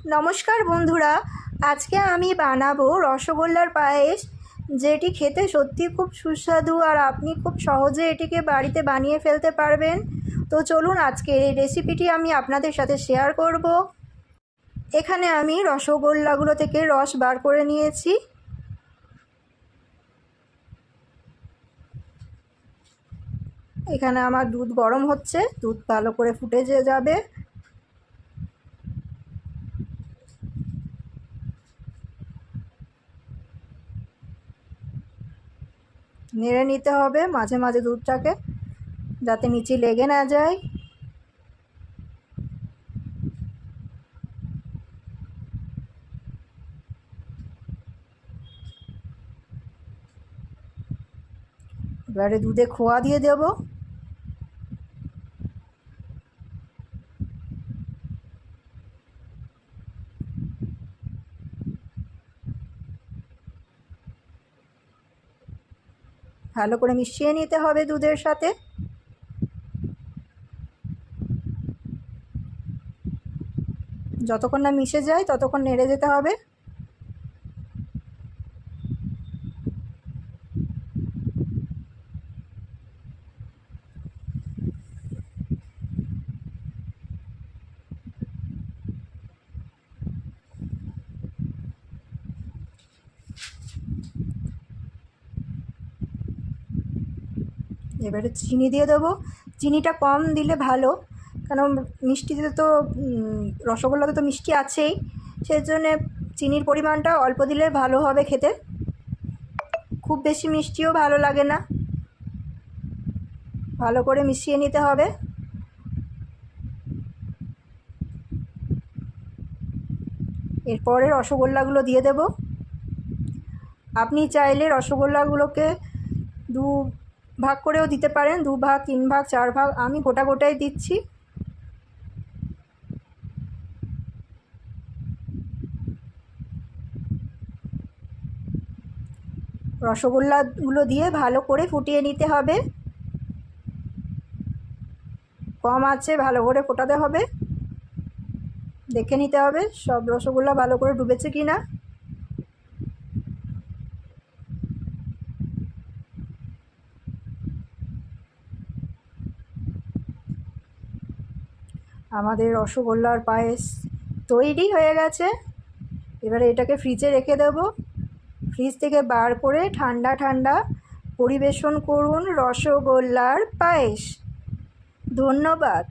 নমস্কার বন্ধুরা, আজকে আমি বানাবো রসগোল্লার পায়েস, যেটি খেতে সত্যি খুব সুস্বাদু আর আপনি খুব সহজে এটিকে বাড়িতে বানিয়ে ফেলতে পারবেন। তো চলুন আজকে এই রেসিপিটি আমি আপনাদের সাথে শেয়ার করব। এখানে আমি রসগোল্লাগুলো থেকে রস বার করে নিয়েছি। এখানে আমার দুধ গরম হচ্ছে, দুধ ভালো করে ফুটে যাবে। নেড়ে নিতে হবে মাঝে মাঝে দুধটাকে, যাতে নিচে লেগে না যায়। এবারে দুধে খোয়া দিয়ে দেব। ভালো করে মিশিয়ে নিতে হবে দুধের সাথে। যতক্ষণ না মিশে যায় ততক্ষণ নেড়ে যেতে হবে। এবারে চিনি দিয়ে দেবো। চিনিটা কম দিলে ভালো, কারণ মিষ্টিতে তো রসগোল্লাতে তো মিষ্টি আছেই, সেই জন্যে চিনির পরিমাণটা অল্প দিলে ভালো হবে খেতে। খুব বেশি মিষ্টিও ভালো লাগে না। ভালো করে মিশিয়ে নিতে হবে। এরপরে রসগোল্লাগুলো দিয়ে দেব। আপনি চাইলে রসগোল্লাগুলোকে দু ভাগ করেও দিতে পারেন, 2 ভাগ, 3 ভাগ, 4 ভাগ। আমি গোটা গোটাই দিচ্ছি। রসগোল্লাগুলো দিয়ে ভালো করে ফুটিয়ে নিতে হবে। কম আছে ভালো করে ফোটাতে হবে। দেখে নিতে হবে সব রসগোল্লা ভালো করে ডুবেছে কি না। আমাদের রসগোল্লার পায়েস তৈরি হয়ে গেছে। এবারে এটাকে ফ্রিজে রেখে দেব। ফ্রিজ থেকে বার করে ঠান্ডা ঠান্ডা পরিবেশন করুন রসগোল্লার পায়েস। ধন্যবাদ।